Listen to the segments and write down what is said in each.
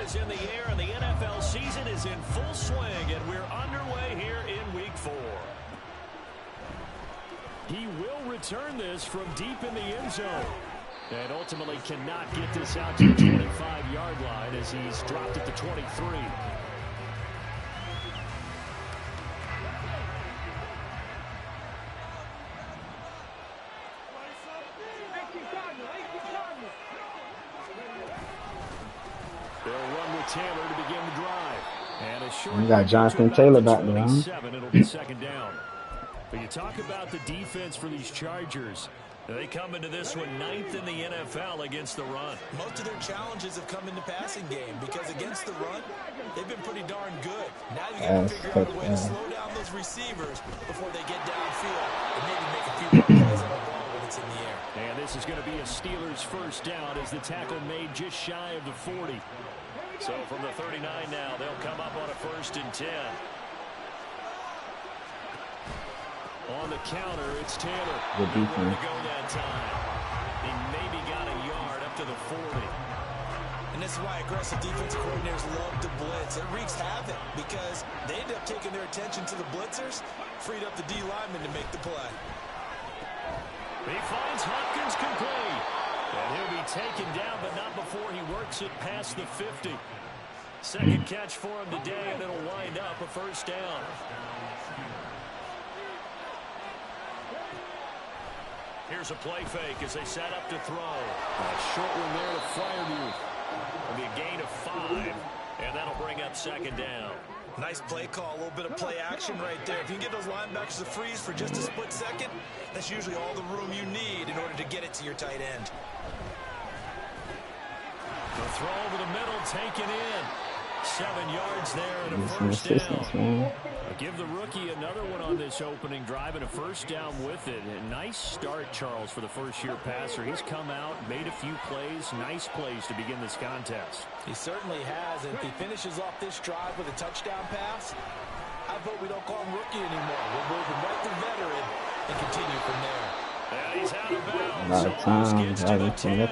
is in the air, and the NFL season is in full swing, and we're underway here in Week 4. He will return this from deep in the end zone. And ultimately cannot get this out to the 25-yard line as he's dropped at the 23. They'll run with Taylor to begin the drive. And a short, you got Jonathan Taylor back there. It'll be second down. But you talk about the defense for these Chargers. They come into this one 9th in the NFL against the run. Most of their challenges have come in the passing game because against the run, they've been pretty darn good. Now you got to figure out a way to slow down those receivers before they get downfield and maybe make a few more plays on the ball when it's in the air. And this is going to be a Steelers first down as the tackle made just shy of the 40. So from the 39 now, they'll come up on a 1st and 10. On the counter, it's Taylor. Good defense. Nowhere to go that time. He maybe got a yard up to the 40. And this is why aggressive defensive coordinators love to blitz. It wreaks havoc because they end up taking their attention to the blitzers, freed up the D lineman to make the play. He finds Hopkins complete. And he'll be taken down, but not before he works it past the 50. Second catch for him today, and it'll wind up a first down. Here's a play fake as they set up to throw. A short one there to Fryermuth. It'll be a gain of 5, and that'll bring up second down. Nice play call, a little bit of play action right there. If you can get those linebackers to freeze for just a split second, that's usually all the room you need in order to get it to your tight end. The throw over the middle, taken in. 7 yards there and a first down. Give the rookie another one on this opening drive and a first down with it. A nice start, Charles, for the first-year passer. He's come out, made a few plays, nice plays to begin this contest. He certainly has. And if he finishes off this drive with a touchdown pass, I vote we don't call him rookie anymore. We'll move him right to veteran and continue from there. And he's out of bounds. A lot of time.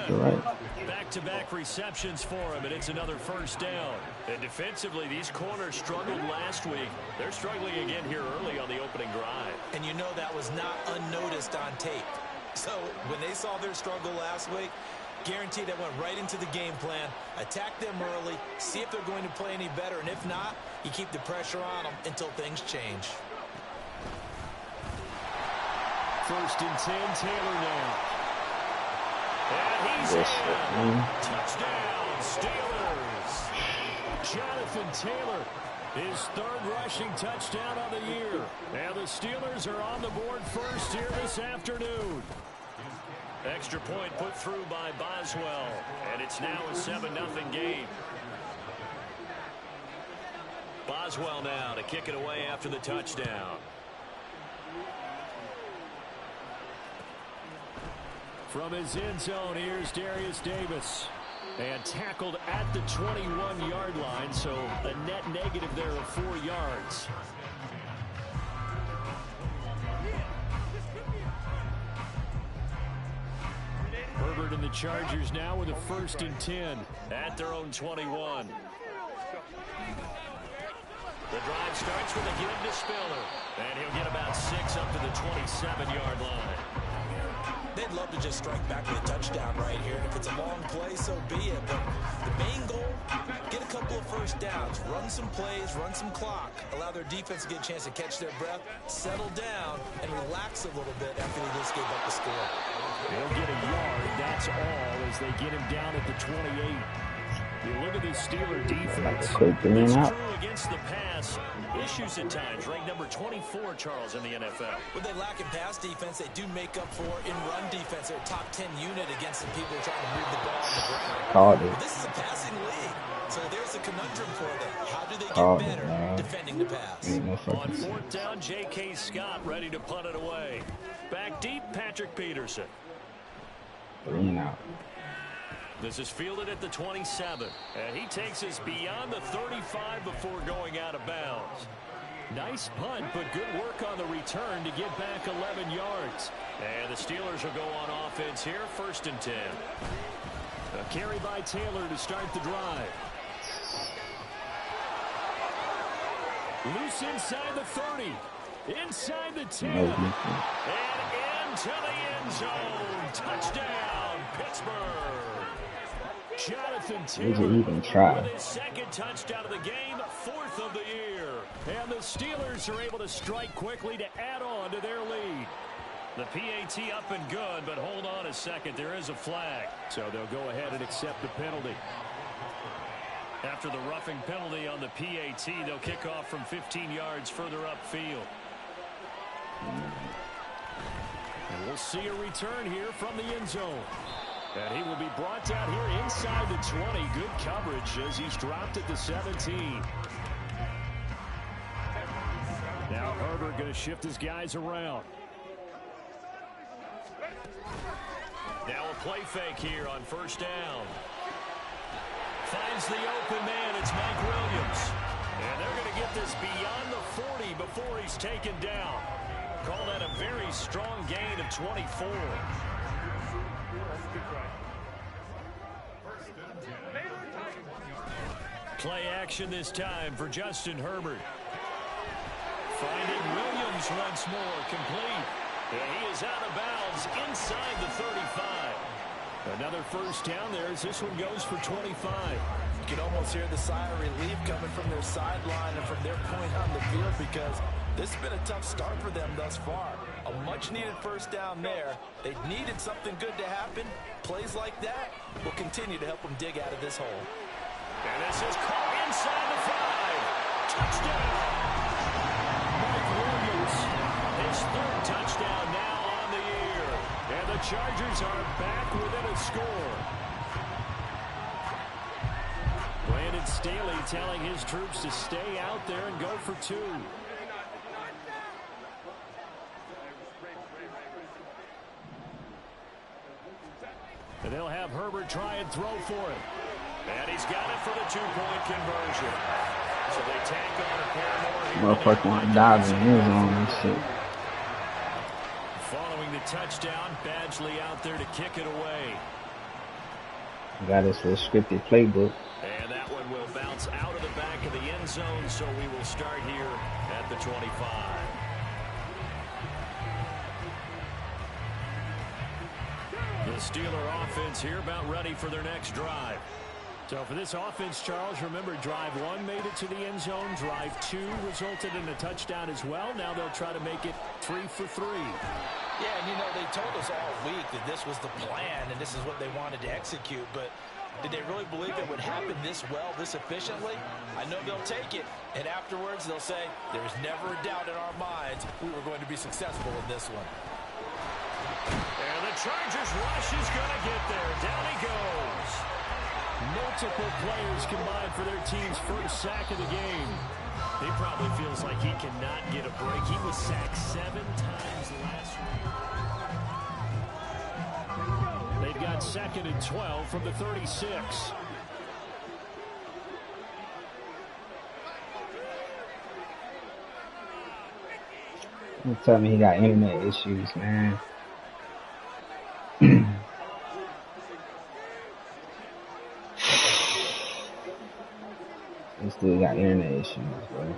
Back-to-back receptions for him, and it's another first down. And defensively, these corners struggled last week. They're struggling again here early on the opening drive. And you know that was not unnoticed on tape. So when they saw their struggle last week, guaranteed they went right into the game plan, attack them early, see if they're going to play any better, and if not, you keep the pressure on them until things change. 1st and 10, Taylor now. And he's in. Touchdown, Steelers. Jonathan Taylor, his 3rd rushing touchdown of the year. And the Steelers are on the board first here this afternoon. Extra point put through by Boswell. And it's now a 7-0 game. Boswell now to kick it away after the touchdown. From his end zone, here's Darius Davis. And tackled at the 21-yard line, so a net negative there of 4 yards. Herbert and the Chargers now with a 1st and 10 at their own 21. The drive starts with a give to Spiller. And he'll get about 6 up to the 27-yard line. They'd love to just strike back with a touchdown right here. And if it's a long play, so be it. But the main goal, get a couple of first downs, run some plays, run some clock, allow their defense to get a chance to catch their breath, settle down, and relax a little bit after they just gave up the score. They'll get a yard, that's all, as they get him down at the 28. You look at this Steeler defense. It's true against the pass. Issues at times. Ranked number 24, Charles, in the NFL. When they lack in pass defense, they do make up for in run defense. They're a top 10 unit against the people trying to move the ball on the ground. But this is a passing league. So there's a conundrum for them. How do they get better defending the pass? On 4th down, J.K. Scott ready to punt it away. Back deep, Patrick Peterson. This is fielded at the 27, and he takes us beyond the 35 before going out of bounds. Nice punt, but good work on the return to get back 11 yards. And the Steelers will go on offense here, 1st and 10. A carry by Taylor to start the drive. Loose inside the 30. Inside the 10. No, And into the end zone. Touchdown, Pittsburgh. Jonathan Taylor even try. with his second touchdown of the game, 4th of the year. And the Steelers are able to strike quickly to add on to their lead. The PAT up and good, but hold on a second. There is a flag. So they'll go ahead and accept the penalty. After the roughing penalty on the PAT, they'll kick off from 15 yards further upfield. And we'll see a return here from the end zone. And he will be brought down here inside the 20. Good coverage as he's dropped at the 17. Now Herbert going to shift his guys around. Now a play fake here on first down. Finds the open man. It's Mike Williams. And they're going to get this beyond the 40 before he's taken down. Call that a very strong gain of 24. Play action this time for Justin Herbert. Finding Williams once more, complete. And he is out of bounds inside the 35. Another first down there as this one goes for 25. You can almost hear the sigh of relief coming from their sideline and from their point on the field because this has been a tough start for them thus far. A much-needed first down there. They needed something good to happen. Plays like that will continue to help them dig out of this hole. And this is caught inside the 5. Touchdown! Mike Williams, his 3rd touchdown now on the year. And the Chargers are back within a score. Brandon Staley telling his troops to stay out there and go for 2. And they'll have Herbert try and throw for it. And he's got it for the 2-point conversion. So they tack on a pair more. Motherfucking diving in his zone and shit. Following the touchdown, Badgley out there to kick it away. Got his little scripted playbook. And that one will bounce out of the back of the end zone, so we will start here at the 25. The Steeler offense here about ready for their next drive. So for this offense, Charles, remember drive 1 made it to the end zone. Drive 2 resulted in a touchdown as well. Now they'll try to make it 3 for 3. Yeah, and you know, they told us all week that this was the plan and this is what they wanted to execute, but did they really believe it would happen this well, this efficiently? I know they'll take it, and afterwards they'll say, there's never a doubt in our minds we were going to be successful in this one. And the Chargers rush is going to get there. Down he goes. Multiple players combined for their team's first sack of the game. He probably feels like he cannot get a break. He was sacked 7 times last week. They've got 2nd and 12 from the 36. Don't tell me he got internet issues, man. He still got internet issues, bro.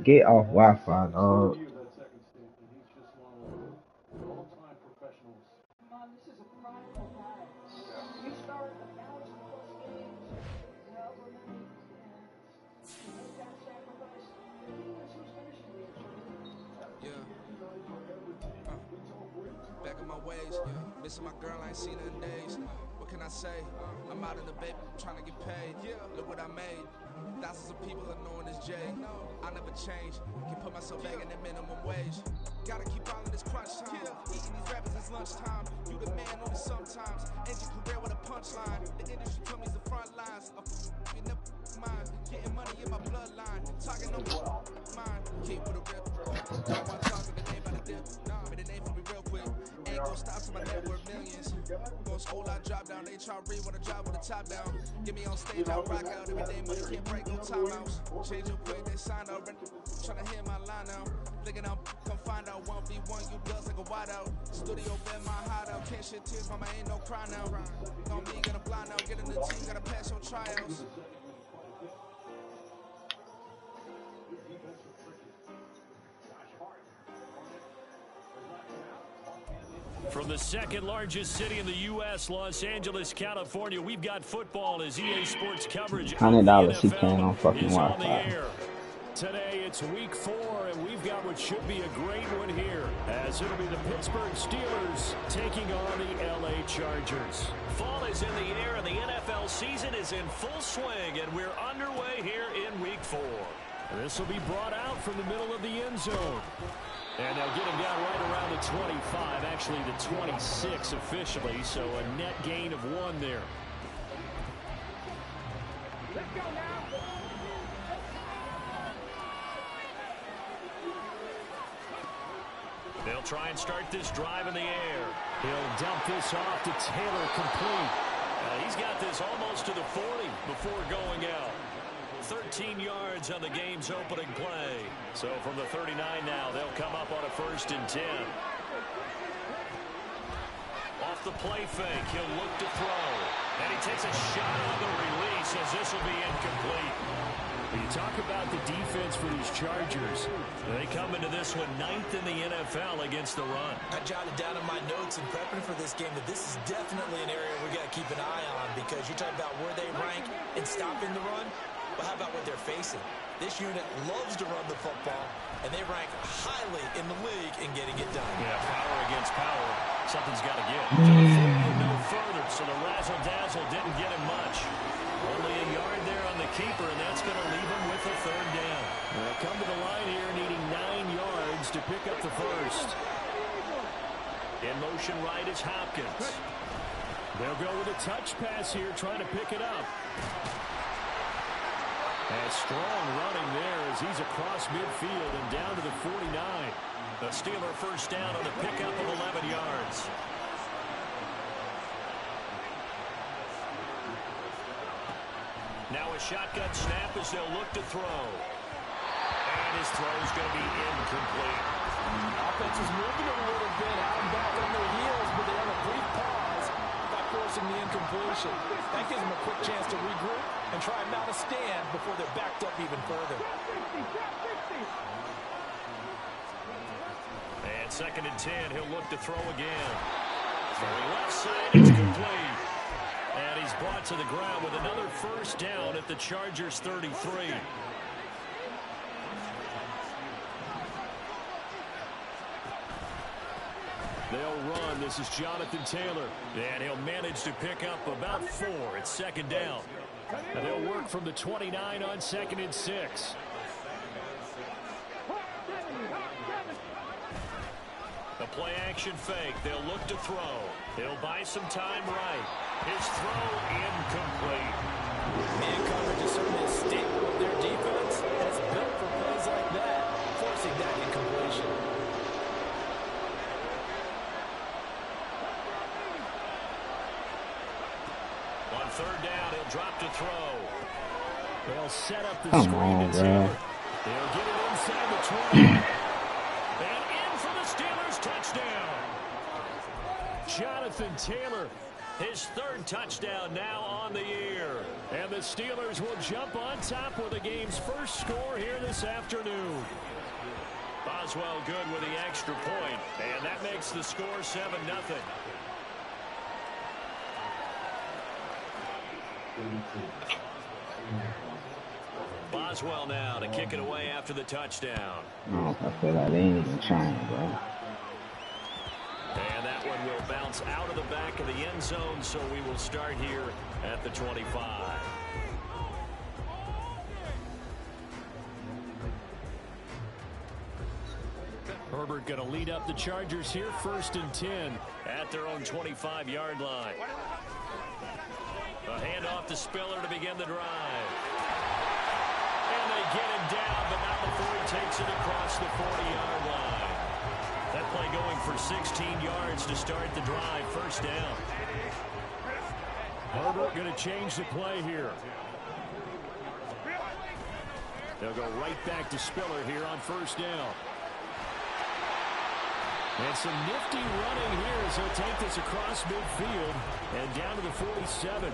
Get off Wi-Fi, dog. Back in my ways, missing my girl, I ain't seen her in days. What can I say? I'm out in the baby, trying to get paid. Look what I made. Thousands of people are knowing this Jay. I never change. Can put myself back in the minimum wage. Gotta keep all of this crunch time. Eating these rappers, it's lunchtime. You the man on it sometimes. End your career with a punchline. The industry told me it's the front lines. You never mind. Getting money in my bloodline. Talking no mind. Keep with a rip. Don't want talking the name by the dip. But the name for me real quick. Ain't gon' stop till my net worth millions. Go to school, I drop down. They try to read when I drop with the top down. Get me on stage, I rock out every day. Money can't break no timeouts. Change your quick, they sign up. Tryna hear my line now. Thinking I'm come find out 1v1, you does like a wide out. Studio been my hideout. Can't shed tears, mama ain't no cry now. Gon' be gonna blind out. Get in the team, gotta pass your tryouts. From the second largest city in the U.S., Los Angeles, California, we've got football as EA Sports coverage. $100 he paying on fucking Wi-Fi. Today it's week 4, and we've got what should be a great one here, as it'll be the Pittsburgh Steelers taking on the L.A. Chargers. Fall is in the air, and the NFL season is in full swing, and we're underway here in week 4. This will be brought out from the middle of the end zone. And they'll get him down right around the 25, actually the 26 officially, so a net gain of 1 there. Let's go now. They'll try and start this drive in the air. He'll dump this off to Taylor, complete. He's got this almost to the 40 before going out. 13 yards on the game's opening play. So from the 39 now, they'll come up on a 1st and 10. Off the play fake, he'll look to throw. And he takes a shot on the release as this will be incomplete. When you talk about the defense for these Chargers, they come into this one 9th in the NFL against the run. I jotted down in my notes in prepping for this game that this is definitely an area we got to keep an eye on, because you talk about where they rank in stopping the run. But how about what they're facing? This unit loves to run the football, and they rank highly in the league in getting it done. Yeah, power against power. Something's got to give. To the 40, no further, so the razzle-dazzle didn't get him much. Only a yard there on the keeper, and that's going to leave him with a 3rd down. They'll come to the line here needing 9 yards to pick up the 1st. In motion right is Hopkins. They'll go with a touch pass here, trying to pick it up. And strong running there as he's across midfield and down to the 49. The Steeler 1st down on the pickup of 11 yards. Now a shotgun snap as they'll look to throw. And his throw's going to be incomplete. Offense is moving a little bit out and back on their heels, but they have a brief pause by forcing the incompletion. That gives them a quick chance to regroup and try and mount a stand before they're backed up even further. And 2nd and 10, he'll look to throw again. Throwing left side, it's complete. And he's brought to the ground with another 1st down at the Chargers 33. They'll run. This is Jonathan Taylor. And he'll manage to pick up about 4 at 2nd down. And they'll work from the 29 on 2nd and 6. The play action fake. They'll look to throw. He'll buy some time right. His throw incomplete. Man coverage is certainly a staple of their defense, and it's built for plays like that, forcing that incompletion. On 3rd down, he'll drop to throw. They'll set up the Come screen on, to Taylor. bro. They'll get it inside the 20. And in for the Steelers touchdown. Jonathan Taylor, his 3rd touchdown now on the year. And the Steelers will jump on top with the game's 1st score here this afternoon. Boswell good with the extra point, and that makes the score 7-0. Boswell now to kick it away after the touchdown. Oh, I feel like they ain't even trying, bro. And that one will bounce out of the back of the end zone, so we will start here at the 25. Herbert going to lead up the Chargers here, 1st and 10 at their own 25-yard line. A handoff to Spiller to begin the drive. And they get him down, but not before he takes it across the 40-yard line. That play going for 16 yards to start the drive, 1st down. Herbert going to change the play here. They'll go right back to Spiller here on 1st down. And some nifty running here as he'll take this across midfield and down to the 47.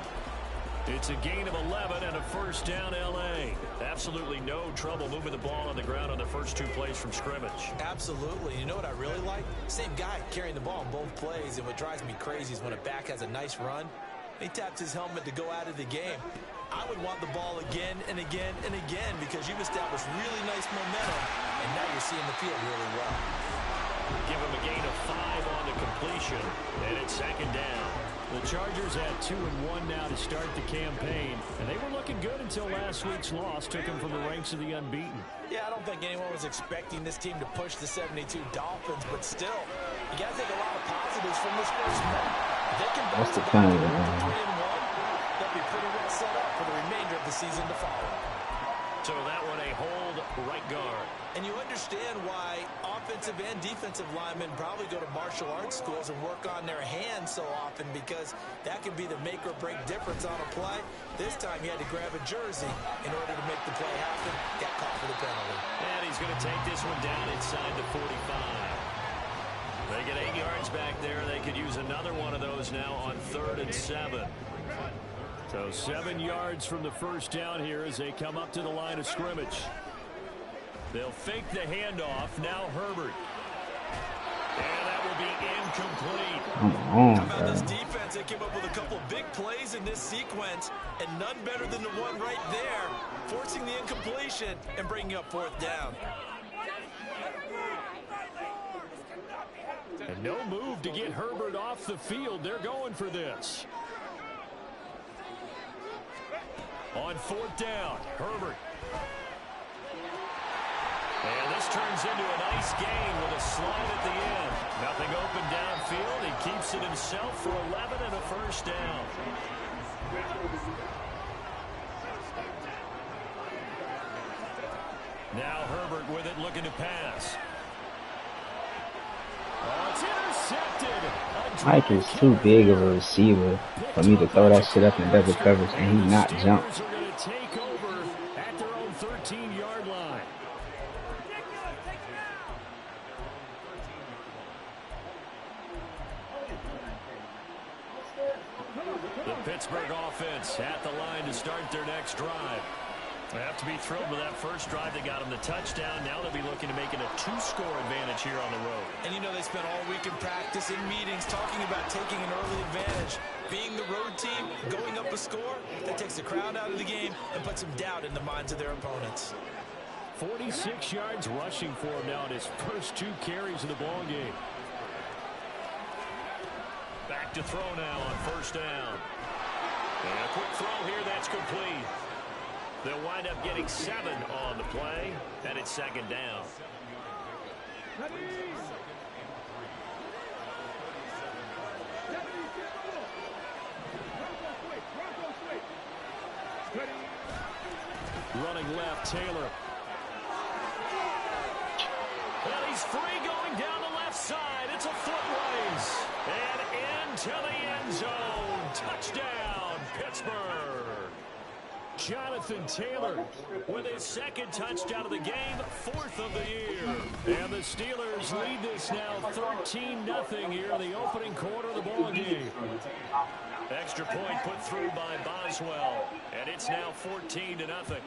It's a gain of 11 and a first down, L.A. Absolutely no trouble moving the ball on the ground on the first 2 plays from scrimmage. Absolutely. You know what I really like? Same guy carrying the ball in both plays, and what drives me crazy is when a back has a nice run, he taps his helmet to go out of the game. I would want the ball again and again and again because you've established really nice momentum, and now you're seeing the field really well. Give him a gain of 5 on the completion, and it's second down. The Chargers had 2-1 now to start the campaign, and they were looking good until last week's loss took them from the ranks of the unbeaten. Yeah, I don't think anyone was expecting this team to push the 72 Dolphins, but still, you got to take a lot of positives from this first month. They can bounce What's the back time, to man? 3-1. They'll be pretty well set up for the remainder of the season to follow. So that one a hold right guard. And you understand why offensive and defensive linemen probably go to martial arts schools and work on their hands so often, because that can be the make or break difference on a play. This time he had to grab a jersey in order to make the play happen. Got caught for the penalty. And he's going to take this one down inside the 45. They get 8 yards back there. They could use another one of those now on 3rd and 7. So 7 yards from the first down here as they come up to the line of scrimmage. They'll fake the handoff. Now Herbert. And that will be incomplete. How about this defense? They came up with a couple big plays in this sequence, and none better than the one right there, forcing the incompletion and bringing up 4th down. And no move to get Herbert off the field. They're going for this. On 4th down, Herbert. And this turns into a nice gain with a slide at the end. Nothing open downfield. He keeps it himself for 11 and a first down. Now Herbert with it, looking to pass. Oh, it's intercepted. Mike is too big of a receiver for me to throw that shit up in double coverage and he not jump. The Steelers are going to take over at their own 13-yard line. The Pittsburgh offense at the line to start their next drive. They have to be thrilled with that first drive. They got them the touchdown. Now they'll be looking to make it a 2-score advantage here on the road. And you know, they spent all week in practice, in meetings, talking about taking an early advantage. Being the road team, going up a score, that takes the crowd out of the game and puts some doubt in the minds of their opponents. 46 yards rushing for him now in his first 2 carries of the ball game. Back to throw now on first down. And a quick throw here, that's complete. They'll wind up getting 7 on the play, and it's second down. Running left, Taylor. And he's free going down the left side. It's a foot race. And into the end zone. Touchdown, Pittsburgh. Jonathan Taylor with his 2nd touchdown of the game, 4th of the year. And the Steelers lead this now 13-0 here in the opening quarter of the ball game. Extra point put through by Boswell, and it's now 14-0.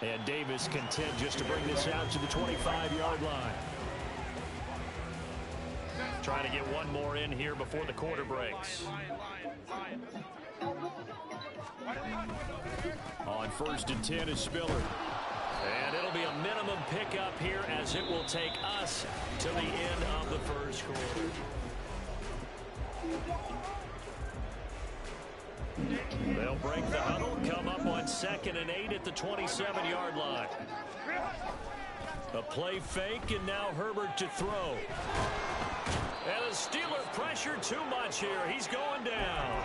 And Davis content just to bring this out to the 25-yard line. Trying to get one more in here before the quarter breaks. On 1st and 10 is Spiller. And it'll be a minimum pickup here as it will take us to the end of the first quarter. They'll break the huddle, come up on 2nd and 8 at the 27-yard line. A play fake, and now Herbert to throw. And the Steeler pressure too much here. He's going down.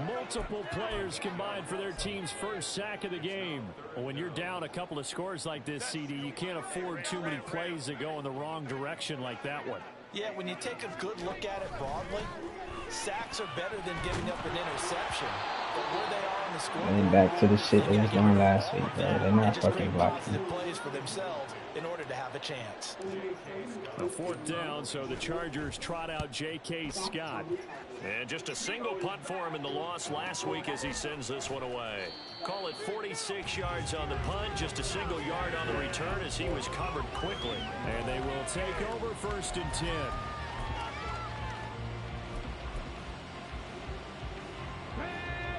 Multiple players combined for their team's first sack of the game. Well, when you're down a couple of scores like this, CD, you can't afford too many plays that go in the wrong direction like that one. Yeah, when you take a good look at it broadly, sacks are better than giving up an interception. But where they are on the score, Getting back to the shit they was doing last week, bro. They're not fucking blocking. Plays for themselves in order to have a chance. A fourth down, so the Chargers trot out J.K. Scott. And just a single punt for him in the loss last week as he sends this one away. Call it 46 yards on the punt, just a single yard on the return as he was covered quickly. And they will take over 1st and 10.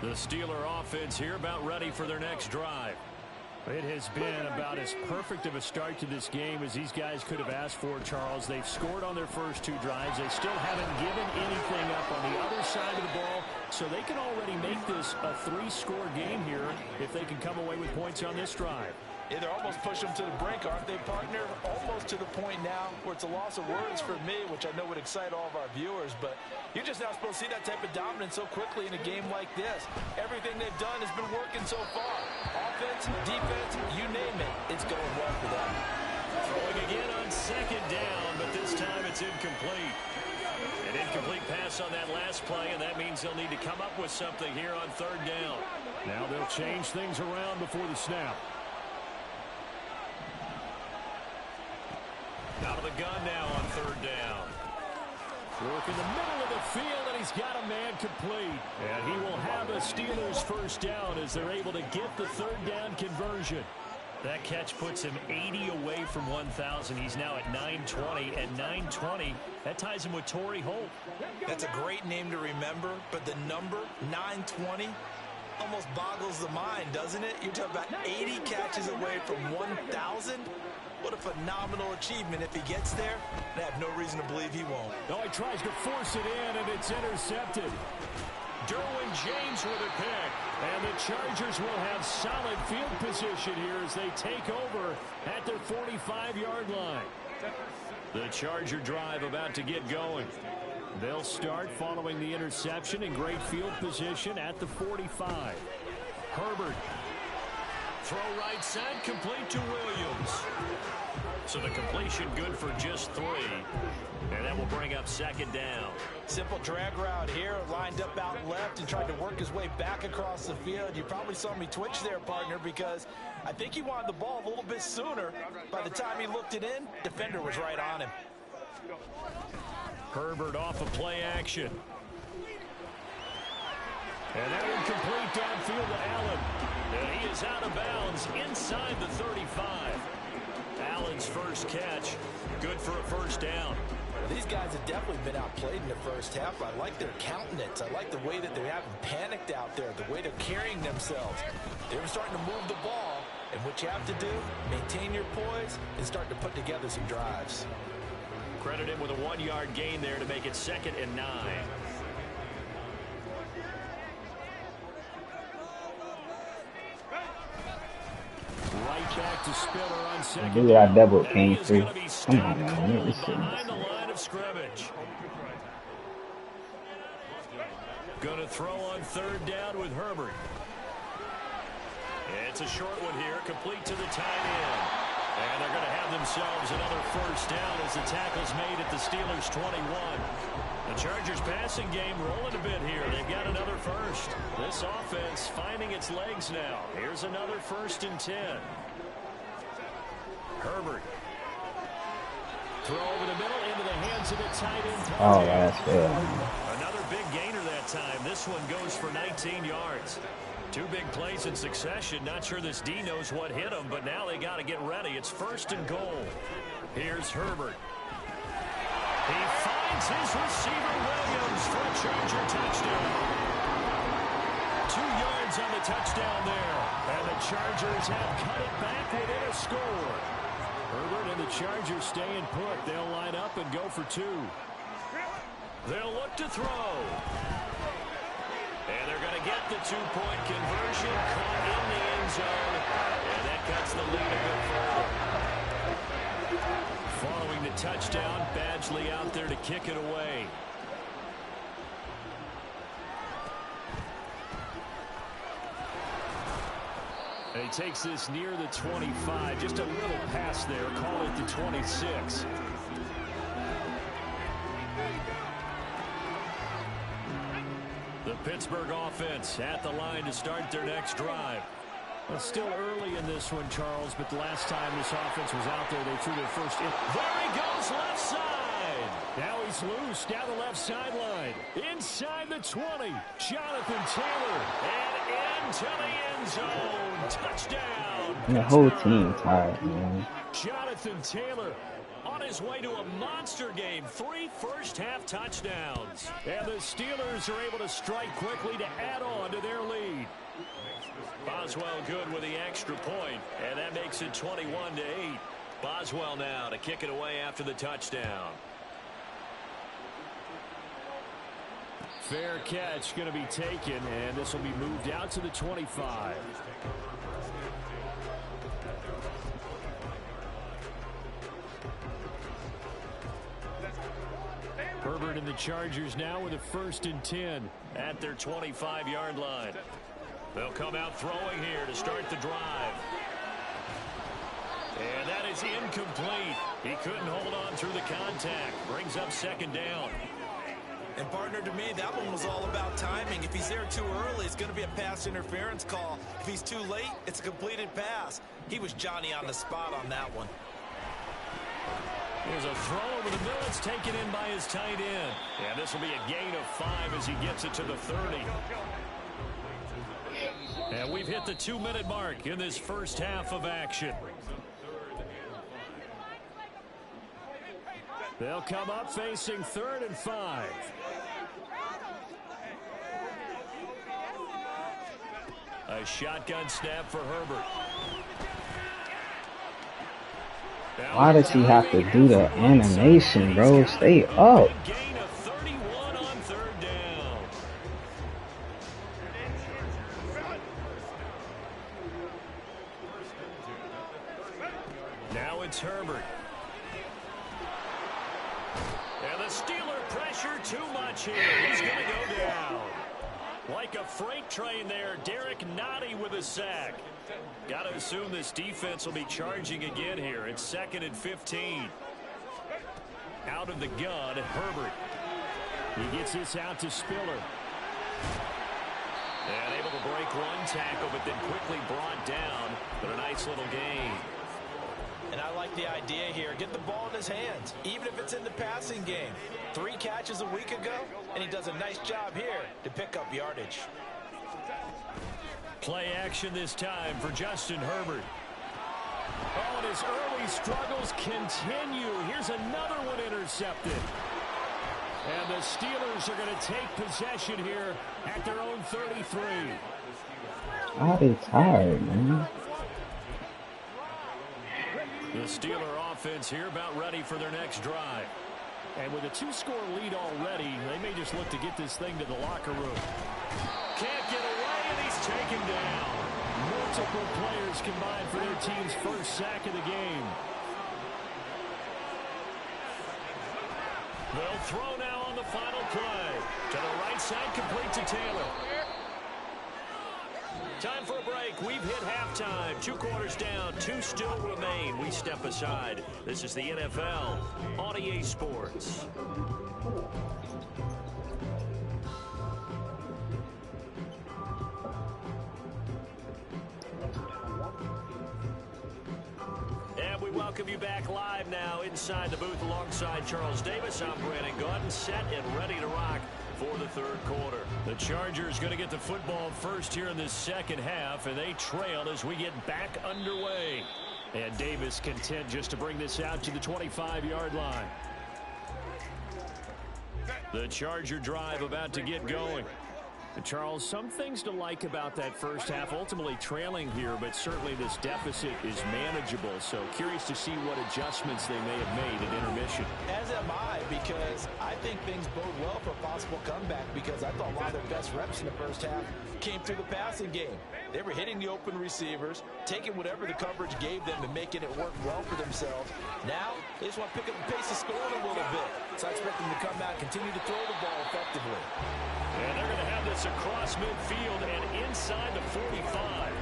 The Steeler offense here about ready for their next drive. It has been about as perfect of a start to this game as these guys could have asked for, Charles. They've scored on their first 2 drives. They still haven't given anything up on the other side of the ball, so they can already make this a 3-score game here if they can come away with points on this drive. Yeah, they're almost pushing them to the brink, aren't they, partner? Almost to the point now where it's a loss of words for me, which I know would excite all of our viewers, but you're just not supposed to see that type of dominance so quickly in a game like this. Everything they've done has been working so far. Offense, defense, you name it, it's going well for them. Throwing again on 2nd down, but this time it's incomplete. An incomplete pass on that last play, and that means they'll need to come up with something here on 3rd down. Now they'll change things around before the snap. Out of the gun now on 3rd down. Work in the middle of the field, and he's got a man complete. And he will have a Steelers 1st down as they're able to get the 3rd down conversion. That catch puts him 80 away from 1,000. He's now at 920, and 920, that ties him with Torrey Holt. That's a great name to remember, but the number, 920, almost boggles the mind, doesn't it? You're talking about 80 catches away from 1,000. What a phenomenal achievement if he gets there. I have no reason to believe he won't. No, he tries to force it in, and it's intercepted. Derwin James with a pick. And the Chargers will have solid field position here as they take over at their 45-yard line. The Charger drive about to get going. They'll start following the interception in great field position at the 45. Herbert. Throw right side, complete to Williams. So the completion good for just 3. And that will bring up 2nd down. Simple drag route here, lined up out left and tried to work his way back across the field. You probably saw me twitch there, partner, because I think he wanted the ball a little bit sooner. By the time he looked it in, defender was right on him. Herbert off of play action. And that one complete downfield to Allen. And he is out of bounds inside the 35. Allen's first catch, good for a 1st down. These guys have definitely been outplayed in the first half. I like their countenance. I like the way that they haven't panicked out there, the way they're carrying themselves. They're starting to move the ball, and what you have to do, maintain your poise and start to put together some drives. Credit him with a 1-yard gain there to make it 2nd and 9. Right back to Spiller on 2nd. Dude, I double came free. Come on, man. Behind the line of scrimmage. Going to throw on 3rd down with Herbert. It's a short one here, complete to the tight end. And they're going to have themselves another 1st down as the tackle's made at the Steelers' 21. The Chargers passing game rolling a bit here. They've got another 1st. This offense finding its legs now. Here's another 1st and 10. Herbert. Throw over the middle into the hands of the tight end. Oh, that's fair. Another big gainer that time. This one goes for 19 yards. 2 big plays in succession. Not sure this D knows what hit him, but now they got to get ready. It's 1st and goal. Here's Herbert. He finds his receiver, Williams, for a Charger touchdown. 2 yards on the touchdown there. And the Chargers have cut it back within a score. Herbert and the Chargers staying put. They'll line up and go for 2. They'll look to throw. And they're going to get the 2-point conversion, caught in the end zone, and that cuts the lead a bit further. Following the touchdown, Badgley out there to kick it away. And he takes this near the 25, just a little pass there, call it the 26. The Pittsburgh offense at the line to start their next drive. Well, still early in this one, Charles, but the last time this offense was out there, they threw their first in. There he goes, left side. Now he's loose down the left sideline. Inside the 20, Jonathan Taylor. And into the end zone. Touchdown. And the whole team tired, man. Jonathan Taylor on his way to a monster game. 3 first-half touchdowns. And the Steelers are able to strike quickly to add on to their lead. Boswell good with the extra point, and that makes it 21-8. Boswell now to kick it away after the touchdown. Fair catch going to be taken, and this will be moved out to the 25. Herbert and the Chargers now with a 1st and 10 at their 25-yard line. They'll come out throwing here to start the drive. And that is incomplete. He couldn't hold on through the contact. Brings up 2nd down. And partner, to me, that one was all about timing. If he's there too early, it's going to be a pass interference call. If he's too late, it's a completed pass. He was Johnny on the spot on that one. There's a throw over the middle. It's taken in by his tight end. And this will be a gain of 5 as he gets it to the 30. And we've hit the 2-minute mark in this first half of action. They'll come up facing 3rd and 5. A shotgun snap for Herbert. Why does he have to do the animation, bro? Stay up. Gain of 31 on 3rd down. Now it's Herbert. And the Steeler pressure too much here. He's going to go down. Like a freight train there, Derek Nottie with a sack. Got to assume this defense will be charging again here. It's 2nd and 15. Out of the gun, Herbert. He gets this out to Spiller. And able to break one tackle, but then quickly brought down. But a nice little gain. And I like the idea here. Get the ball in his hands, even if it's in the passing game. 3 catches a week ago, and he does a nice job here to pick up yardage. Play action this time for Justin Herbert. Oh, and his early struggles continue. Here's another one intercepted. And the Steelers are going to take possession here at their own 33. Why are they tired, man? The Steeler offense here about ready for their next drive. And with a 2-score lead already, they may just look to get this thing to the locker room. Can't get away, and he's taken down. Multiple players combined for their team's first sack of the game. They'll throw now on the final play. To the right side, complete to Taylor. Time for a break. We've hit halftime. 2 quarters down. 2 still remain. We step aside. This is the NFL on EA Sports. And we welcome you back live now inside the booth alongside Charles Davis. I'm Brandon Gordon, set and ready to rock for the 3rd quarter. The Chargers going to get the football first here in this 2nd half, and they trail as we get back underway. And Davis content just to bring this out to the 25-yard line. The Charger drive about to get going. And Charles, some things to like about that first half, ultimately trailing here, but certainly this deficit is manageable. So curious to see what adjustments they may have made at intermission. As am I, because I think things bode well for a possible comeback, because I thought a lot of their best reps in the first half came through the passing game. They were hitting the open receivers, taking whatever the coverage gave them and making it work well for themselves. Now, they just want to pick up the pace of scoring a little bit. So I expect them to come out and continue to throw the ball effectively. And they're going to have this across midfield and inside the 45.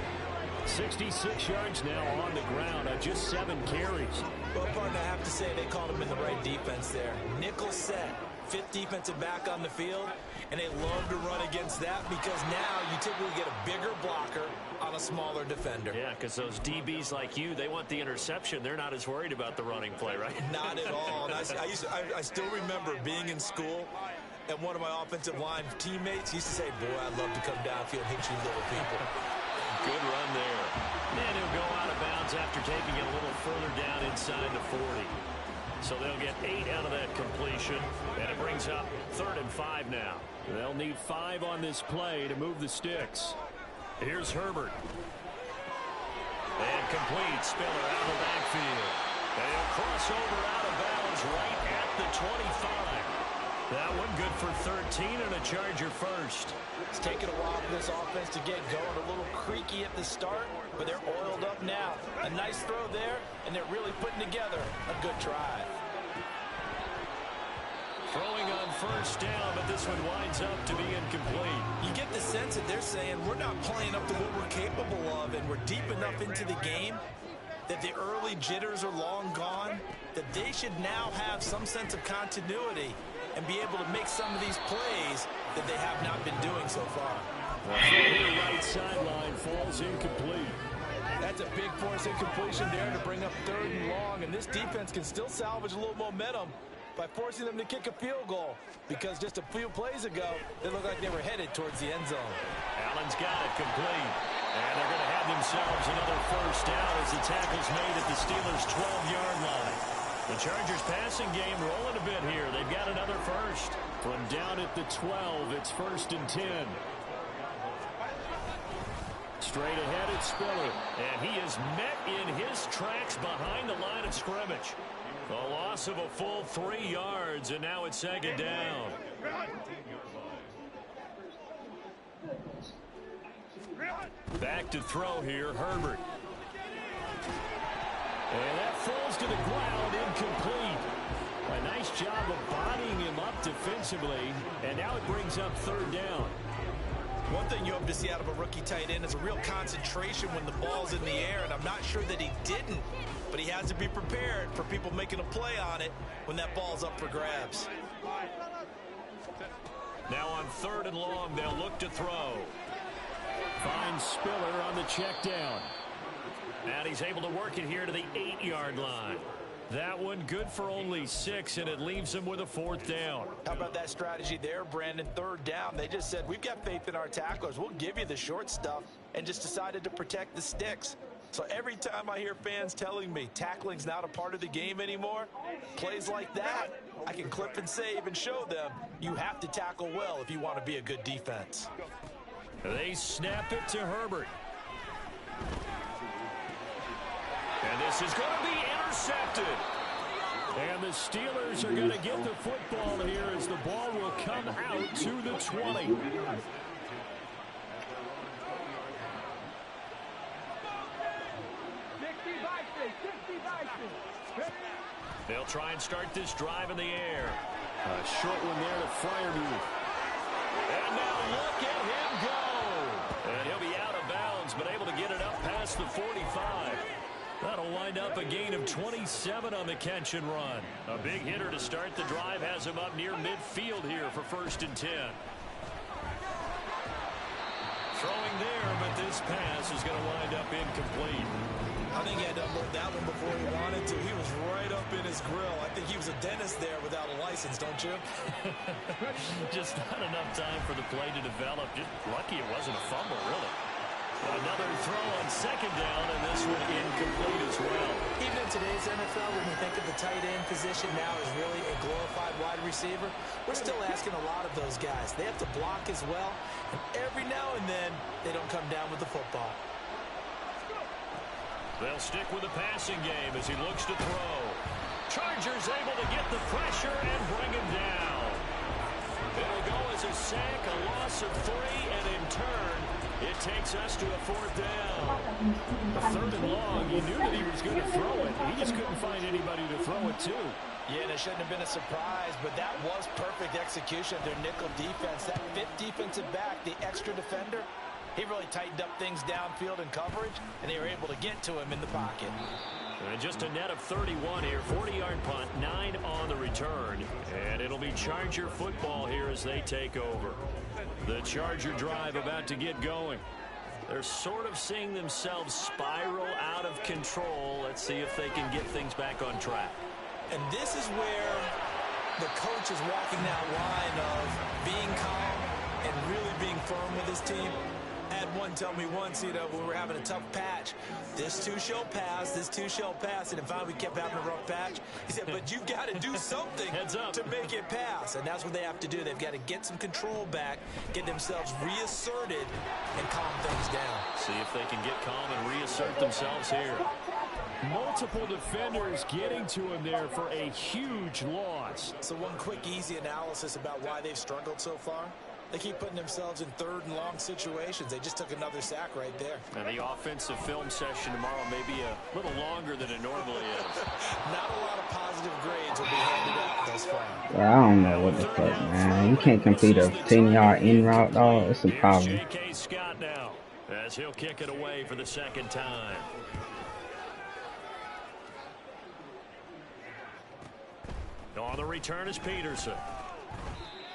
66 yards now on the ground on just 7 carries. Well, partner, I have to say they called him in the right defense there. Nickel set, 5th defensive back on the field, and they love to run against that because now you typically get a bigger blocker on a smaller defender. Yeah, because those DBs like you, they want the interception. They're not as worried about the running play, right? Not at all. And I still remember being in school, and one of my offensive line teammates used to say, boy, I'd love to come downfield and hit you little people. Good run there. And he'll go out of bounds after taking it a little further down inside the 40. So they'll get 8 out of that completion, and it brings up 3rd and 5 now. They'll need 5 on this play to move the sticks. Here's Herbert. And complete. Spiller out of the backfield. And he'll cross over out of bounds right at the 25. That one good for 13 and a Charger first. It's taken a while for this offense to get going. A little creaky at the start, but they're oiled up now. A nice throw there, and they're really putting together a good drive. Throwing on first down, but this one winds up to be incomplete. You get the sense that they're saying we're not playing up to what we're capable of, and we're deep enough into the game that the early jitters are long gone, that they should now have some sense of continuity and be able to make some of these plays that they have not been doing so far. The right sideline falls incomplete. That's a big force incompletion there to bring up 3rd and long, and this defense can still salvage a little momentum by forcing them to kick a field goal, because just a few plays ago, they looked like they were headed towards the end zone. Allen's got it complete. And they're going to have themselves another first down as the tackle's made at the Steelers' 12-yard line. The Chargers passing game rolling a bit here. They've got another first. From down at the 12, it's 1st and 10. Straight ahead it's Spiller. And he is met in his tracks behind the line of scrimmage. A loss of a full 3 yards, and now it's 2nd down. Back to throw here, Herbert. And that falls to the ground, incomplete. A nice job of bodying him up defensively, and now it brings up 3rd down. One thing you hope to see out of a rookie tight end is a real concentration when the ball's in the air, and I'm not sure that he didn't, but he has to be prepared for people making a play on it when that ball's up for grabs. Now on 3rd and long, they'll look to throw. Finds Spiller on the check down. And he's able to work it here to the 8-yard line. That one good for only 6, and it leaves him with a 4th down. How about that strategy there, Brandon? 3rd down. They just said, we've got faith in our tacklers. We'll give you the short stuff, and just decided to protect the sticks. So every time I hear fans telling me tackling's not a part of the game anymore, plays like that, I can clip and save and show them you have to tackle well if you want to be a good defense. They snap it to Herbert. And this is going to be intercepted. And the Steelers are going to get the football here as the ball will come out to the 20. They'll try and start this drive in the air. A short one there to Freiermuth. And now look at him go. And he'll be out of bounds, but able to get it up past the 45. That'll wind up a gain of 27 on the catch and run. A big hitter to start the drive has him up near midfield here for 1st and 10. Throwing there, but this pass is going to wind up incomplete. I think he had to unload that one before he wanted to. He was right up in his grill. I think he was a dentist there without a license, don't you? Just not enough time for the play to develop. Just lucky it wasn't a fumble, really. Another throw on 2nd down, and this one incomplete as well. Even in today's NFL, when we think of the tight end position now as really a glorified wide receiver, we're still asking a lot of those guys. They have to block as well, and every now and then, they don't come down with the football. They'll stick with the passing game as he looks to throw. Chargers able to get the pressure and bring him down. It'll go as a sack, a loss of 3, and in turn, it takes us to a 4th down. A 3rd and long, you knew that he was going to throw it. He just couldn't find anybody to throw it to. Yeah, and it shouldn't have been a surprise, but that was perfect execution of their nickel defense. That 5th defensive back, the extra defender, He really tightened up things downfield in coverage, and they were able to get to him in the pocket. And just a net of 31 here, 40-yard punt, 9 on the return. And it'll be Charger football here as they take over. The Charger drive about to get going. They're sort of seeing themselves spiral out of control. Let's see if they can get things back on track. And this is where the coach is walking that line of being calm and really being firm with his team. I had one tell me once, when we were having a tough patch, this too shall pass, this too shall pass, and finally we kept having a rough patch. He said, but you've got to do something to make it pass, and that's what they have to do. They've got to get some control back, get themselves reasserted, and calm things down. See if they can get calm and reassert themselves here. Multiple defenders getting to him there for a huge loss. So one quick, easy analysis about why they've struggled so far. They keep putting themselves in third and long situations. They just took another sack right there. And the offensive film session tomorrow may be a little longer than it normally is. Not a lot of positive grades will be handed out thus far. Well, I don't know what the fuck, man. You can't complete a 10-yard in route, dog. It's a problem. J.K. Scott now as he'll kick it away for the second time. On the return is Peterson.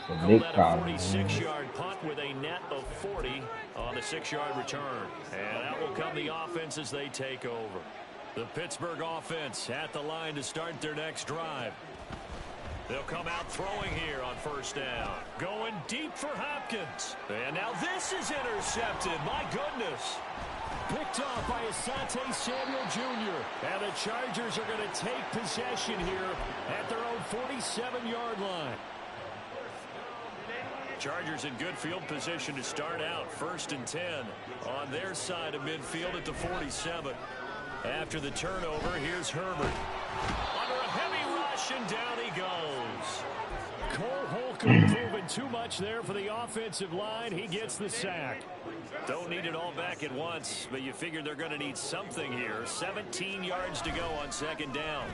A big problem. 46-yard punt with a net of 40 on the 6-yard return. And that will come the offense as they take over. The Pittsburgh offense at the line to start their next drive. They'll come out throwing here on first down. Going deep for Hopkins. And now this is intercepted. My goodness. Picked off by Asante Samuel Jr. And the Chargers are going to take possession here at their own 47-yard line. Chargers in good field position to start out. 1st and 10 on their side of midfield at the 47. After the turnover, here's Herbert. Under a heavy rush, and down he goes. Cole Holcomb proving too much there for the offensive line. He gets the sack. Don't need it all back at once, but you figure they're going to need something here. 17 yards to go on 2nd down.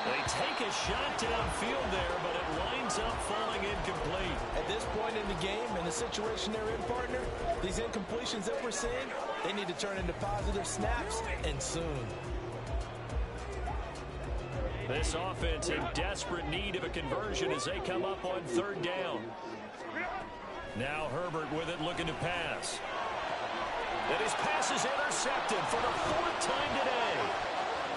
They take a shot downfield there, but it winds up falling incomplete. At this point in the game, in the situation they're in, partner, these incompletions that we're seeing, they need to turn into positive snaps, and soon. This offense in desperate need of a conversion as they come up on 3rd down. Now Herbert with it, looking to pass. And his pass is intercepted for the 4th time today.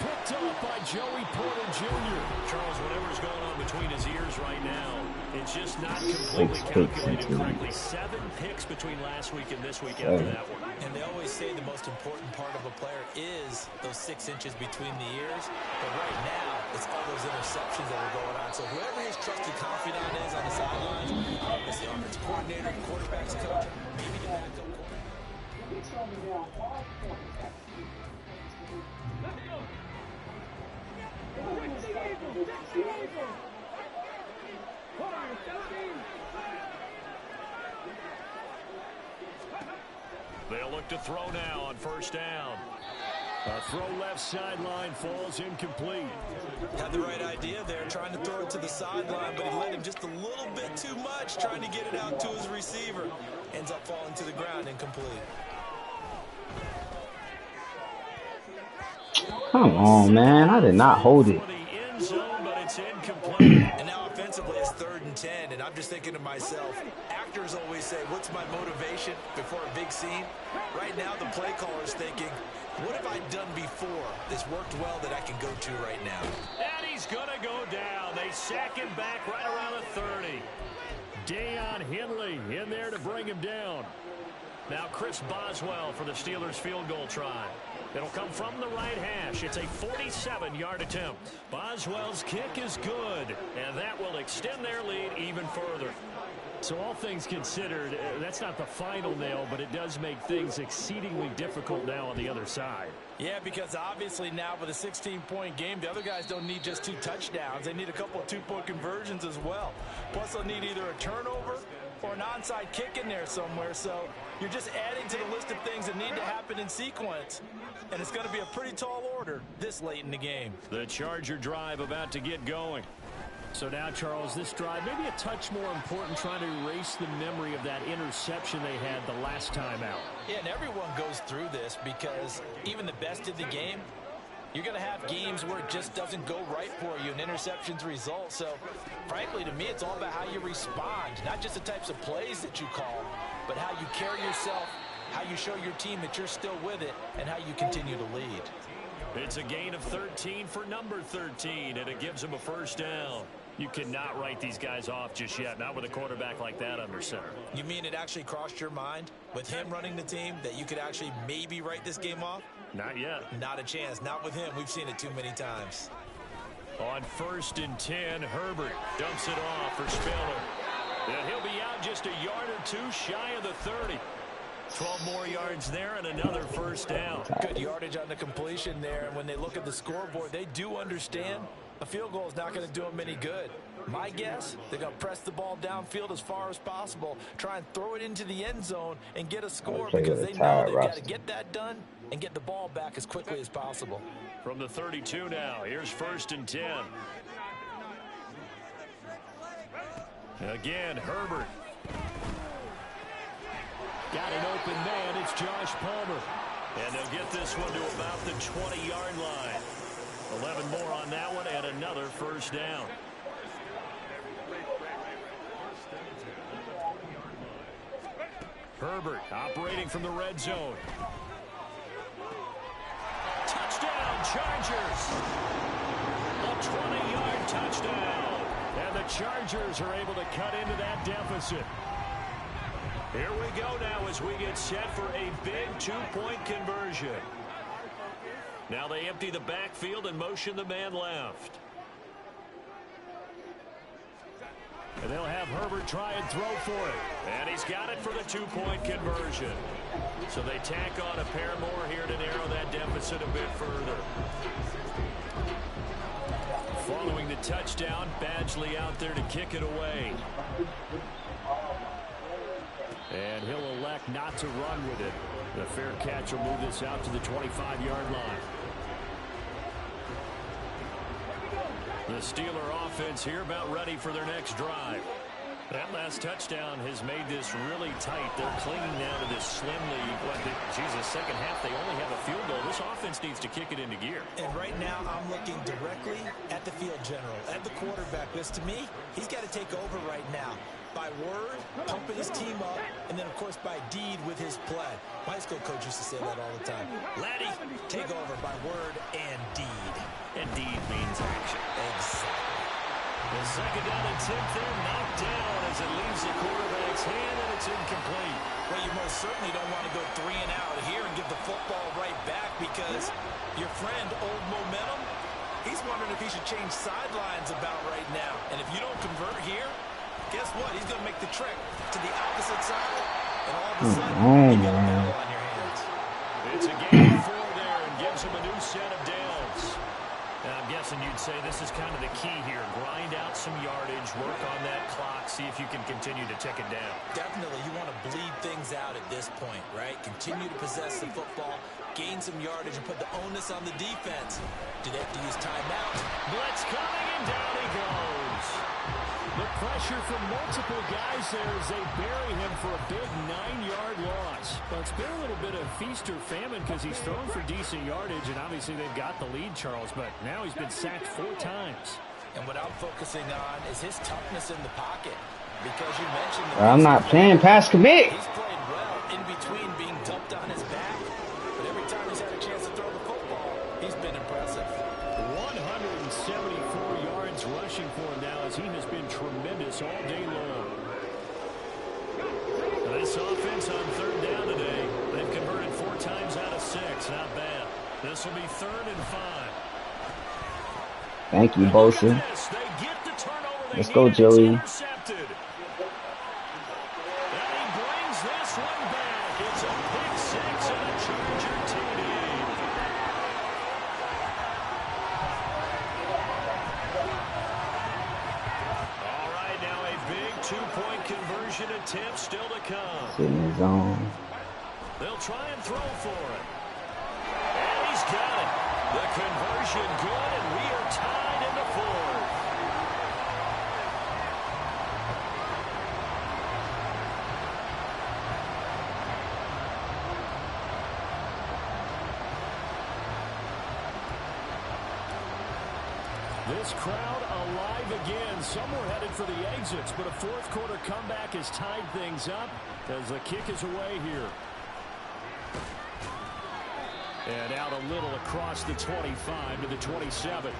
Picked up by Joey Porter Jr. Charles, whatever's going on between his ears right now, it's just not completely calculated correctly. 7 picks between last week and this week after that one. And they always say the most important part of a player is those 6 inches between the ears. But right now, it's all those interceptions that are going on. So whoever his trusted confidant is on the sidelines, it's the offensive coordinator, the quarterback's coach, maybe the backup quarterback. They'll look to throw now on 1st down. A throw left sideline falls incomplete. Had the right idea there, trying to throw it to the sideline, but he let him just a little bit too much, trying to get it out to his receiver. Ends up falling to the ground, incomplete. Come on, man. I did not hold it. And now offensively it's 3rd and 10, and I'm just thinking to myself, actors always say, what's my motivation before a big scene? Right now the play caller's thinking, what have I done before that's worked well that I can go to right now? And he's going to go down. They sack him back right around the 30. Deion Henley in there to bring him down. Now Chris Boswell for the Steelers field goal try. It'll come from the right hash. It's a 47-yard attempt. Boswell's kick is good, and that will extend their lead even further. So all things considered, that's not the final nail, but it does make things exceedingly difficult now on the other side. Yeah, because obviously now with a 16-point game, the other guys don't need just 2 touchdowns. They need a couple of 2-point conversions as well. Plus they'll need either a turnover or an onside kick in there somewhere. So you're just adding to the list of things that need to happen in sequence. And it's going to be a pretty tall order this late in the game. The Charger drive about to get going. So now, Charles, this drive maybe a touch more important, trying to erase the memory of that interception they had the last time out. Yeah, and everyone goes through this because even the best of the game, you're going to have games where it just doesn't go right for you, and interceptions result. So, frankly, to me, it's all about how you respond, not just the types of plays that you call, but how you carry yourself, how you show your team that you're still with it, and how you continue to lead. It's a gain of 13 for number 13, and it gives him a first down. You cannot write these guys off just yet, not with a quarterback like that under center. You mean it actually crossed your mind with him running the team that you could actually maybe write this game off? Not yet. Not a chance. Not with him. We've seen it too many times. On 1st and 10, Herbert dumps it off for Spiller. And he'll be out just a yard or two shy of the 30. 12 more yards there and another first down. Good yardage on the completion there. And when they look at the scoreboard, they do understand a field goal is not going to do them any good. My guess, they're going to press the ball downfield as far as possible, try and throw it into the end zone and get a score because they know they've got to get that done and get the ball back as quickly as possible. From the 32 now, here's 1st and 10. Again, Herbert. Got an open man. It's Josh Palmer. And they'll get this one to about the 20-yard line. 11 more on that one and another first down. Herbert operating from the red zone. Touchdown, Chargers. A 20-yard touchdown. And the Chargers are able to cut into that deficit. Here we go now as we get set for a big 2-point conversion. Now they empty the backfield and motion the man left. And they'll have Herbert try and throw for it. And he's got it for the 2-point conversion. So they tack on a pair more here to narrow that deficit a bit further. Following the touchdown, Badgley out there to kick it away. And he'll elect not to run with it. The fair catch will move this out to the 25-yard line. The Steeler offense here about ready for their next drive. That last touchdown has made this really tight. They're clinging now to this slimly, second half they only have a field goal. This offense needs to kick it into gear. And right now I'm looking directly at the field general, at the quarterback. Because to me, he's got to take over right now. By word, pumping his team up, and then, of course, by deed with his play. My high school coach used to say that all the time. Laddie, take over by word and deed. And deed means action. Exactly. The second down attempt there knocked down as it leaves the quarterback's hand, and it's incomplete. Well, you most certainly don't want to go 3 and out here and give the football right back because your friend, Old Momentum, he's wondering if he should change sidelines about right now. And if you don't convert here, guess what? He's going to make the trek to the opposite side, and all of a sudden, you got a battle on your hands. It's a gain of 4 there and gives him a new set of downs. And I'm guessing you'd say this is kind of the key here. Grind out some yardage, work on that clock, see if you can continue to tick it down. Definitely, you want to bleed things out at this point, right? Continue to possess the football, gain some yardage, and put the onus on the defense. Do they have to use timeout? Blitz coming, and down he goes. The pressure from multiple guys there as they bury him for a big 9-yard loss. Well, it's been a little bit of feast or famine because he's thrown for decent yardage, and obviously they've got the lead, Charles, but now he's been sacked 4 times. And what I'm focusing on is his toughness in the pocket. Because you mentioned I'm not playing pass commit. He's played well in between being dumped on his back. But every time he's had a chance to throw the football, he's been impressive. 174 yards rushing for him now as he has been tremendous all day long. This offense on 3rd down today, they've converted 4 times out of 6. Not bad. This will be 3rd and 5. Thank you, Bosa. Let's go, Joey. And he brings this one back. It's a pick 6 and a Charger TD. All right, now a big 2-point conversion attempt still to come. Sitting in his zone. They'll try and throw for it. And he's got it. The conversion good, and we are tied in the 4th. This crowd alive again. Some were headed for the exits, but a fourth quarter comeback has tied things up as the kick is away here. And out a little across the 25 to the 27.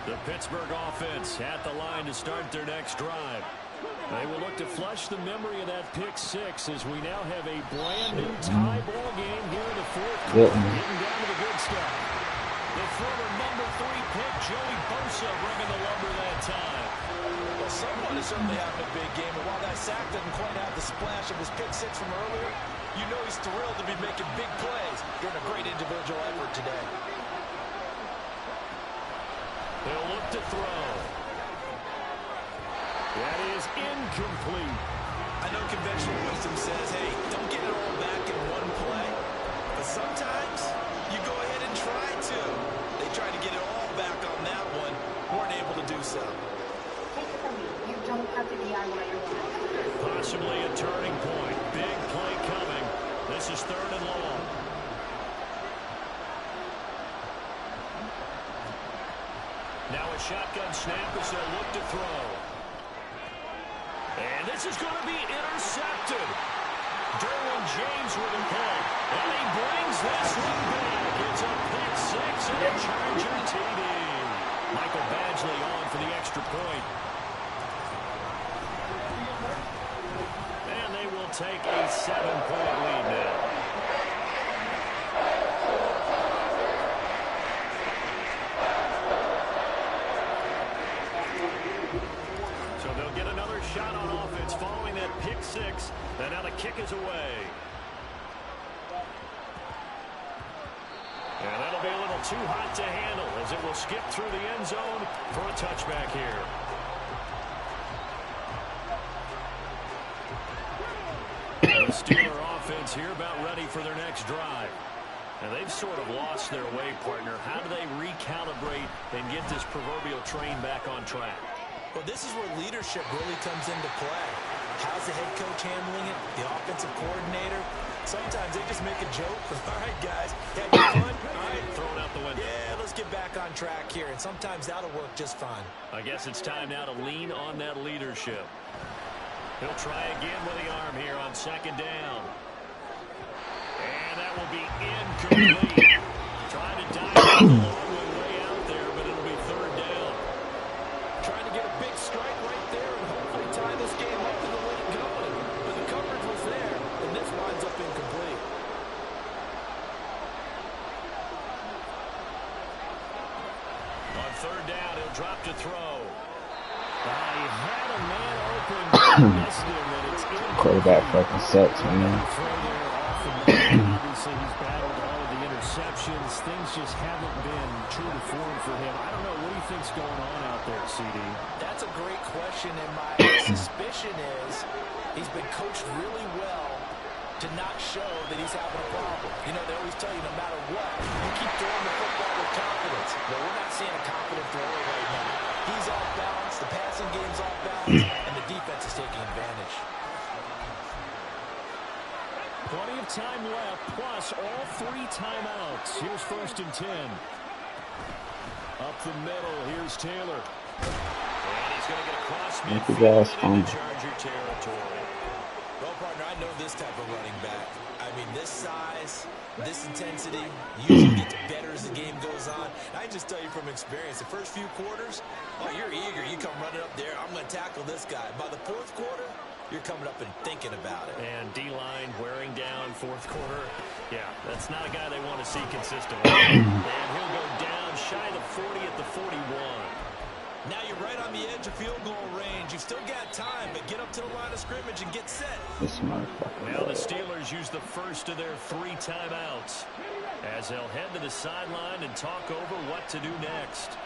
The Pittsburgh offense at the line to start their next drive. They will look to flush the memory of that pick six as we now have a brand new tie ball game here in the fourth quarter. Getting down to the good stuff. The former number 3 pick, Joey Bosa, bringing the lumber that time. Well, someone is certainly having a big game, and while that sack doesn't quite have the splash of his pick six from earlier, you know he's thrilled to be making big plays during a great individual effort today. They'll look to throw. That is incomplete. I know conventional wisdom says, hey, don't get it all back in one play. But sometimes you go ahead and try to. They tried to get it all back on that one. Weren't able to do so. You don't have to DIY your life. Possibly a turning point. Big play coming. This is 3rd and long. Now a shotgun snap as they'll look to throw. And this is going to be intercepted. Derwin James with a pick. And he brings this one back. It's a pick six and a Charger TD. Michael Badgley on for the extra point. And they will take a 7-point lead now. Shot on offense following that pick six, and now the kick is away. And that'll be a little too hot to handle as it will skip through the end zone for a touchback here. The Steeler offense here about ready for their next drive. And they've sort of lost their way, partner. How do they recalibrate and get this proverbial train back on track? Well, this is where leadership really comes into play. How's the head coach handling it? The offensive coordinator? Sometimes they just make a joke. All right, guys, had your fun? All right, throw it out the window. Yeah, let's get back on track here. And sometimes that'll work just fine. I guess it's time now to lean on that leadership. He'll try again with the arm here on 2nd down. And that will be incomplete. Trying to dive the long way out there, but it'll be 3rd down. Trying to get a big strike right there and hopefully tie this game up in the late going. But the coverage was there, and this winds up incomplete. On 3rd down, he'll drop to throw. He had a man open. Missed him, and it's incomplete. Quarterback fucking sucks, man. Obviously, he's battled all of the interceptions. Things just haven't been true to form for him. I don't know. What do you think's going on out there, CD? That's a great question, and my suspicion is he's been coached really well to not show that he's having a problem. You know, they always tell you no matter what, you keep throwing the football with confidence. But we're not seeing a confident thrower right now. He's off balance, the passing game's off balance, and the defense is taking advantage. Plenty of time left, plus all 3 timeouts. Here's 1st and 10. Up the middle, here's Taylor. And he's going to get across midfield into Charger territory. Well, partner, I know this type of running back. I mean, this size, this intensity, usually gets better as the game goes on. I just tell you from experience, the first few quarters, oh, you're eager. You come running up there, I'm going to tackle this guy. By the 4th quarter, you're coming up and thinking about it. And D-line wearing down 4th quarter. Yeah, that's not a guy they want to see consistently. And he'll go down shy of the 40 at the 41. Now you're right on the edge of field goal range. You've still got time, but get up to the line of scrimmage and get set. Now the Steelers use the first of their 3 timeouts as they'll head to the sideline and talk over what to do next.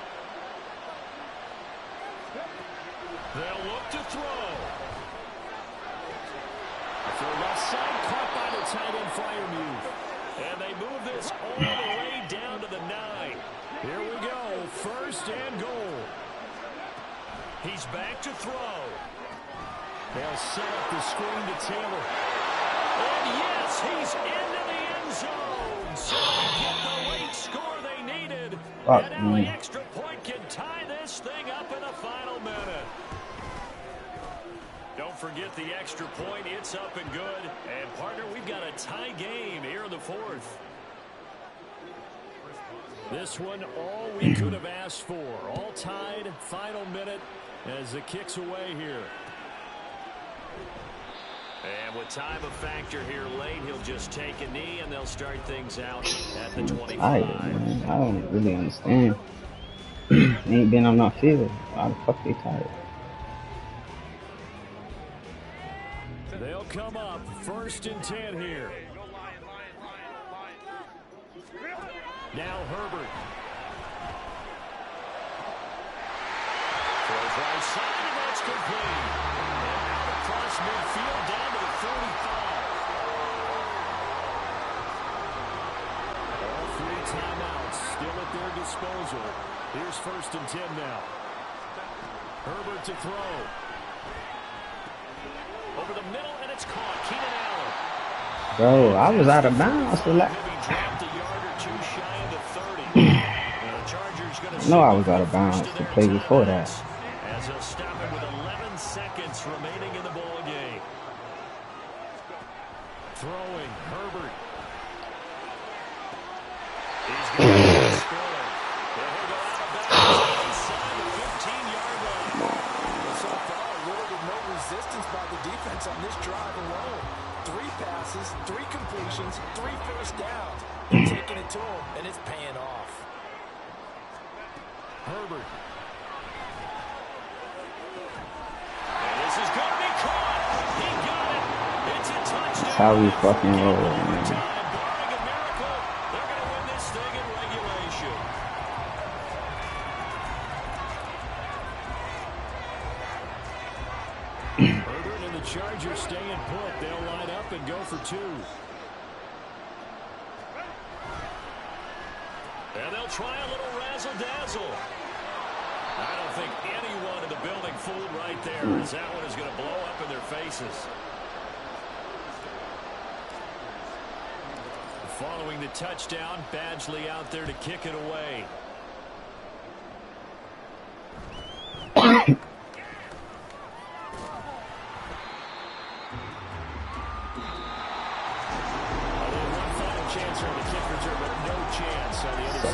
They'll look to throw. For left side, caught by the tight end Freiermuth. And they move this all the way down to the 9. Here we go, 1st and goal. He's back to throw. They'll set up the screen to Taylor. And yes, he's into the end zone. Fuck And now the me. extra point can tie this thing up in the final minute. Don't forget the extra point. It's up and good. And, partner, we've got a tie game here in the fourth. This one, all we could have asked for. All tied, final minute as the kick's away here. And with time a factor here late, he'll just take a knee, and they'll start things out at the 25. Man. I don't really understand. Ain't been on that field. Why the fuck they tired? They'll come up 1st and 10 here. Now Herbert. Throws right side, and that's complete. And out across midfield down to the 45. All 3 timeouts still at their disposal. Here's 1st and 10 now. Herbert to throw. Over the middle, and it's caught. Keenan Allen. Bro, I was out of bounds for like. No, I was out of bounds to play before that. As he'll stop it with 11 seconds remaining in the ball game. Throwing, Herbert. He's going to score. He'll go out of bounds inside the 15-yard line. So far, little to no resistance by the defense on this drive alone. 3 passes, 3 completions, 3 first downs. They're taking it to him, and it's paying off. Herbert. And this is going to be caught. He got it. It's a touchdown. That's how we fucking roll, man. Barring a miracle, they're going to win this thing in regulation. Herbert and the Chargers staying put. They'll line up and go for 2. And they'll try a little razzle-dazzle. I don't think anyone in the building fooled right there, as that one is going to blow up in their faces. Following the touchdown, Badgley out there to kick it away. Chance on the kick return, but no chance on the other